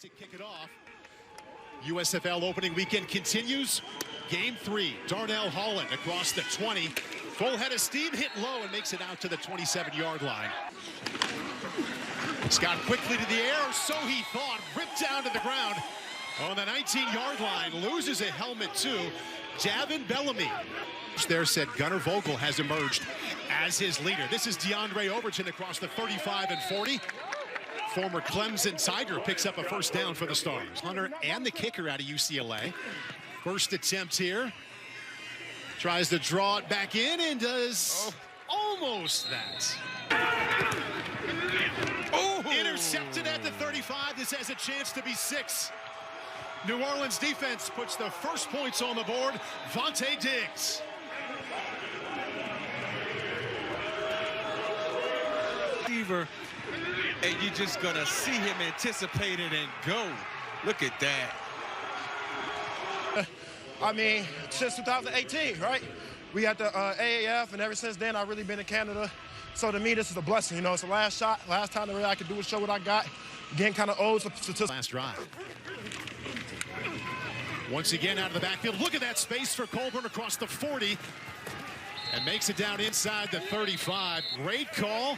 to kick it off. USFL opening weekend continues. Game 3, Darnell Holland across the 20. Full head of steam, hit low and makes it out to the 27-yard line. Scott quickly to the air, so he thought, ripped down to the ground on the 19-yard line, loses a helmet too. Javin Bellamy there said Gunnar Vogel has emerged as his leader. This is DeAndre Overton across the 35 and 40. Former Clemson Tiger picks up a first down for the Stars. Hunter and the kicker out of UCLA. First attempt here. Tries to draw it back in and does almost that. Oh! Intercepted at the 35. This has a chance to be 6. New Orleans defense puts the first points on the board. Vontae Diggs. And you're just gonna see him anticipate it and go. Look at that. I mean, since 2018, right? We had the AAF, and ever since then, I've really been in Canada. So to me, this is a blessing. You know, it's the last shot, last time that really I could do is show what I got. Getting kind of old. Last drive. Once again out of the backfield. Look at that space for Colburn across the 40. And makes it down inside the 35. Great call.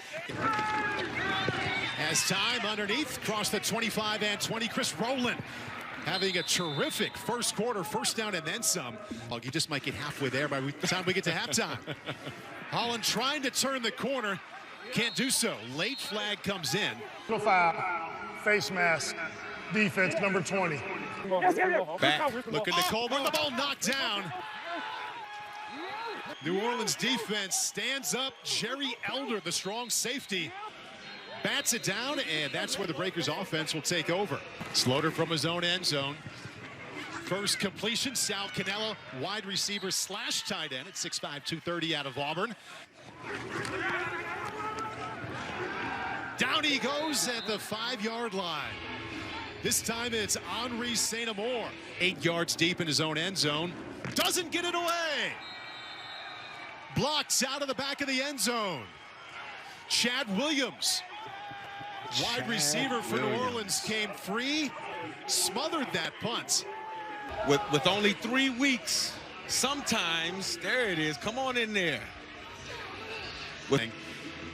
Has time underneath. Across the 25 and 20. Chris Rowland having a terrific first quarter, first down and then some. Well, you just might get halfway there by the time we get to halftime. Holland trying to turn the corner. Can't do so. Late flag comes in. Foul. Face mask. Defense, number 20. Back. Looking to Colburn. The ball knocked down. New Orleans defense stands up. Jerry Elder, the strong safety, bats it down, and that's where the Breakers offense will take over. Slaughter from his own end zone. First completion, Sal Cannella, wide receiver slash tight end at 6'5", 230 out of Auburn. Down he goes at the 5-yard line. This time it's Henri St. Amour. 8 yards deep in his own end zone. Doesn't get it away. Blocks out of the back of the end zone. Chad Williams, wide receiver for New Orleans, came free, smothered that punt. With only 3 weeks, sometimes, there it is, come on in there.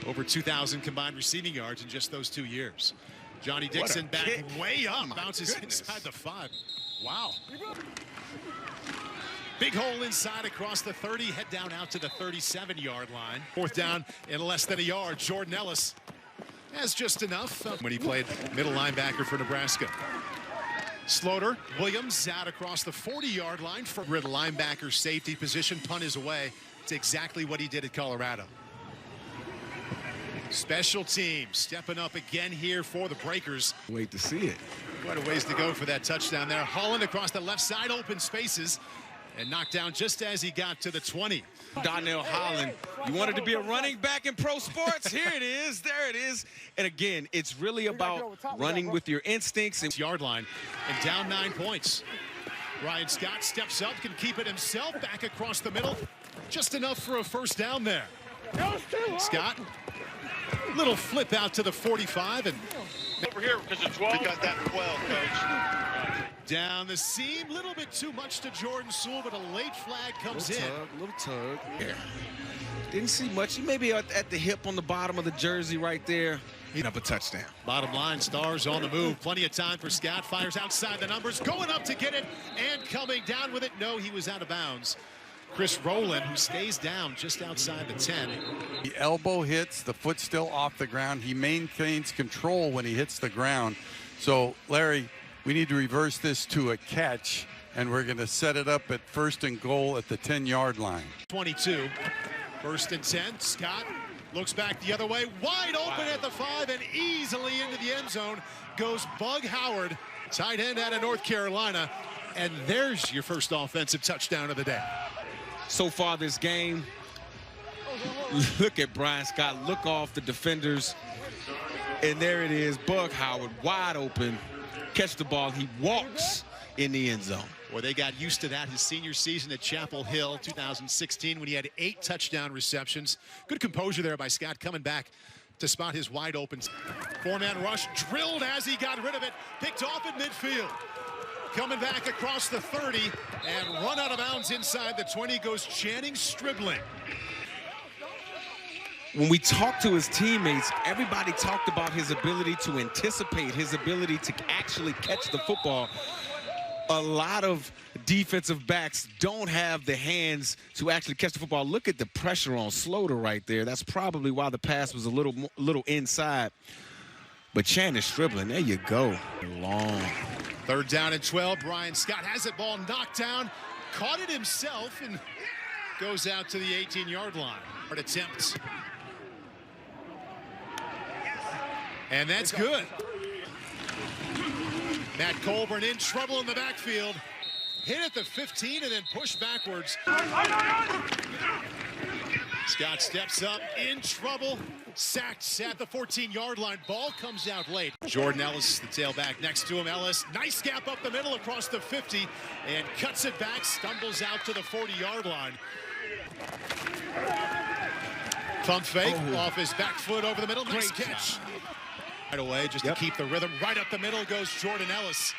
Over 2,000 combined receiving yards in just those 2 years. Johnny Dixon back kick. Way up, bounces inside the 5. Wow. Big hole inside across the 30, head down out to the 37-yard line. Fourth down in less than a yard. Jordan Ellis has just enough when he played middle linebacker for Nebraska. Slaughter, Williams out across the 40-yard line for the linebacker safety position. Punt is away. It's exactly what he did at Colorado. Special teams stepping up again here for the Breakers. Wait to see it. Quite a ways to go for that touchdown there. Holland across the left side, open spaces. And knocked down just as he got to the 20. Darnell Holland, you wanted to be a running back in pro sports? Here it is, there it is. And again, it's really about running with your instincts. And yard line and down 9 points. Ryan Scott steps up, can keep it himself, back across the middle. Just enough for a first down there. Scott, little flip out to the 45 and over here because it's 12. We got that 12, coach. Down the seam, a little bit too much to Jordan Sewell, but a late flag comes in. Little tug. Yeah. Didn't see much. He may be at the hip on the bottom of the jersey right there. He'd have a touchdown. Bottom line, Stars on the move. Plenty of time for Scott. Fires outside the numbers, going up to get it, and coming down with it. No, he was out of bounds. Chris Rowland, who stays down just outside the 10. The elbow hits, the foot still off the ground. He maintains control when he hits the ground. So, Larry, we need to reverse this to a catch, and we're going to set it up at 1st and goal at the 10-yard line. 22, 1st and 10. Scott looks back the other way, wide open at the 5, and easily into the end zone goes Bug Howard, tight end out of North Carolina. And there's your first offensive touchdown of the day. So far this game, look at Brian Scott, look off the defenders, and there it is, Bug Howard wide open. Catch the ball, he walks in the end zone. Well, they got used to that his senior season at Chapel Hill, 2016, when he had 8 touchdown receptions. Good composure there by Scott, coming back to spot his wide open. Four-man rush, drilled as he got rid of it, picked off at midfield. Coming back across the 30 and run out of bounds inside the 20 goes Channing Stribling. When we talked to his teammates, everybody talked about his ability to anticipate, his ability to actually catch the football. A lot of defensive backs don't have the hands to actually catch the football. Look at the pressure on Sloter right there. That's probably why the pass was a little inside. But Channing Stribling, there you go. Long. 3rd down and 12. Brian Scott has it, ball knocked down, caught it himself, and goes out to the 18-yard line. Hard attempt. And that's good. Matt Colburn in trouble in the backfield. Hit at the 15 and then pushed backwards. Scott steps up, in trouble, sacked at the 14-yard line. Ball comes out late. Jordan Ellis, the tailback next to him. Ellis, nice gap up the middle across the 50 and cuts it back, stumbles out to the 40-yard line. Pump fake off his back foot over the middle. Nice catch. Right away, just to keep the rhythm. Right up the middle goes Jordan Ellis.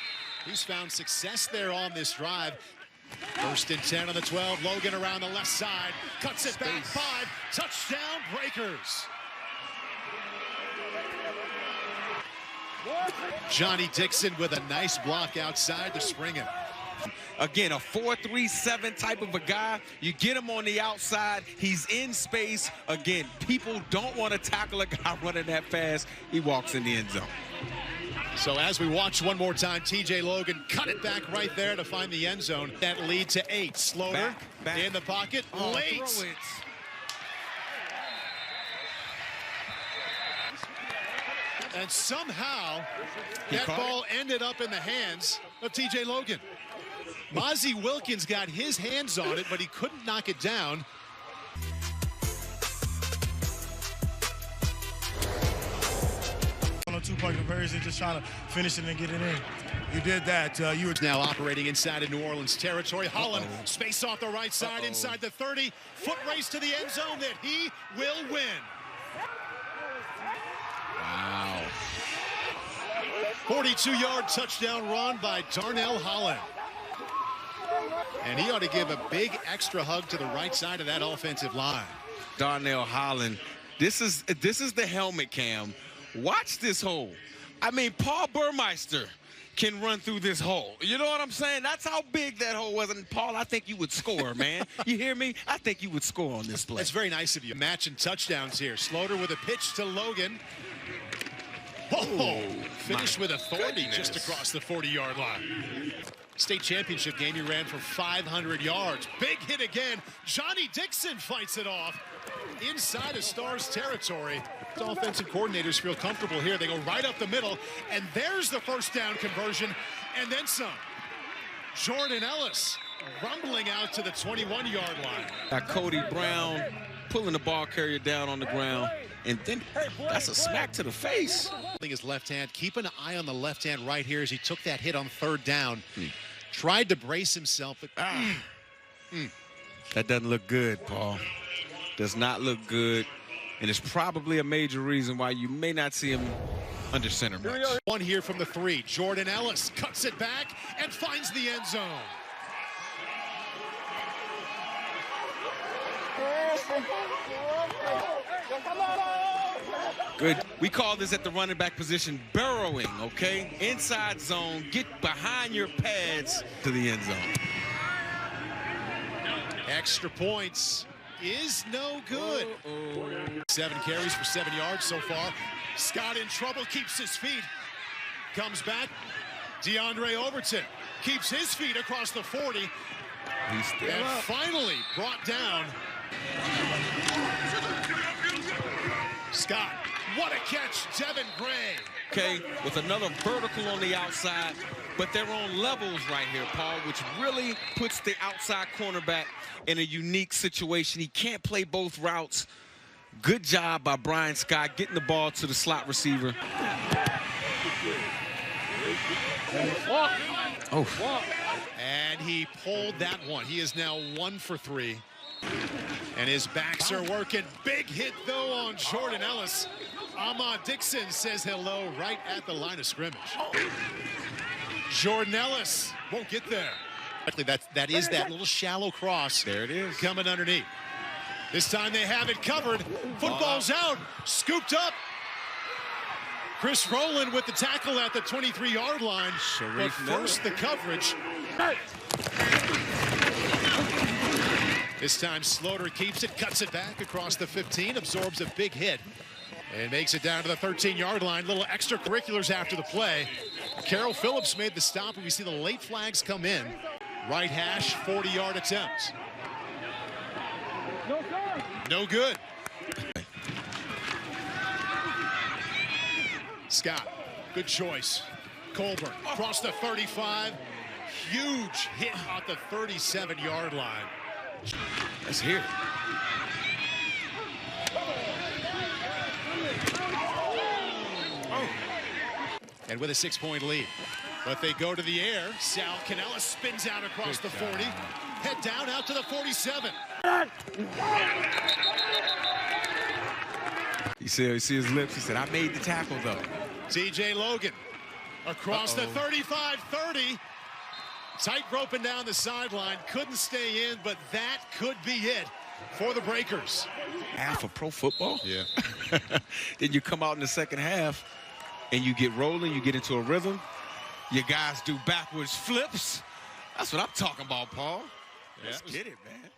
He's found success there on this drive. 1st and 10 on the 12. Logan around the left side. Cuts it back 5. Touchdown Breakers. Johnny Dixon with a nice block outside to spring it. Again, a 4-3-7 type of a guy. You get him on the outside. He's in space. Again, people don't want to tackle a guy running that fast. He walks in the end zone. So as we watch one more time, TJ Logan cut it back right there to find the end zone. That lead to 8. Sloter back in the pocket. Late. And somehow that ball ended up in the hands of TJ Logan. Mozzie Wilkins got his hands on it, but he couldn't knock it down. On a 2-point conversion, just trying to finish it and get it in. You did that. You were now operating inside of New Orleans territory. Holland, space off the right side, inside the 30. Foot race to the end zone that he will win. Wow. 42-yard touchdown run by Darnell Holland. And he ought to give a big extra hug to the right side of that offensive line. Darnell Holland. This is the helmet cam. Watch this hole. I mean, Paul Burmeister can run through this hole. You know what I'm saying? That's how big that hole was. And Paul, I think you would score, man. You hear me? I think you would score on this play. That's very nice of you. Matching touchdowns here. Sloter with a pitch to Logan. Oh, finished with authority just across the 40-yard line. State championship game, he ran for 500 yards. Big hit again. Johnny Dixon fights it off inside of Stars territory. The offensive coordinators feel comfortable here. They go right up the middle, and there's the 1st down conversion, and then some. Jordan Ellis rumbling out to the 21-yard line. Cody Brown pulling the ball carrier down on the ground, and then that's a smack to the face. His left hand, keep an eye on the left hand right here as he took that hit on 3rd down. Tried to brace himself, but that doesn't look good, Paul. Does not look good, and it's probably a major reason why you may not see him under center much. One here from the 3. Jordan Ellis cuts it back and finds the end zone. Good. We call this at the running back position burrowing, okay? Inside zone, get behind your pads to the end zone. Extra points is no good. 7 carries for 7 yards so far. Scott in trouble, keeps his feet. Comes back. DeAndre Overton keeps his feet across the 40. He's still and up. Finally brought down. Scott, what a catch, Devin Gray. Okay, with another vertical on the outside, but they're on levels right here, Paul, which really puts the outside cornerback in a unique situation. He can't play both routes. Good job by Brian Scott getting the ball to the slot receiver. Oh. And he pulled that one. He is now 1 for 3. And his backs are working. Big hit, though, on Jordan Ellis. Ahmad Dixon says hello right at the line of scrimmage. Jordan Ellis won't get there. That is that little shallow cross. There it is. Coming underneath. This time they have it covered. Football's out. Scooped up. Chris Rowland with the tackle at the 23-yard line. But first the coverage. This time Slaughter keeps it, cuts it back across the 15, absorbs a big hit, and makes it down to the 13-yard line. Little extracurriculars after the play. Carroll Phillips made the stop, and we see the late flags come in. Right hash, 40-yard attempt. No good. Scott, good choice. Colburn across the 35. Huge hit at the 37-yard line. Let's hear it. And with a 6-point lead. But they go to the air. Sal Canella spins out across the 40. Head down out to the 47. You see his lips. He said, I made the tackle, though. TJ Logan across the 35-30. Tight roping down the sideline. Couldn't stay in, but that could be it for the Breakers. Half of pro football? Yeah. Then you come out in the second half and you get rolling, you get into a rhythm. Your guys do backwards flips. That's what I'm talking about, Paul. Let's get it, man.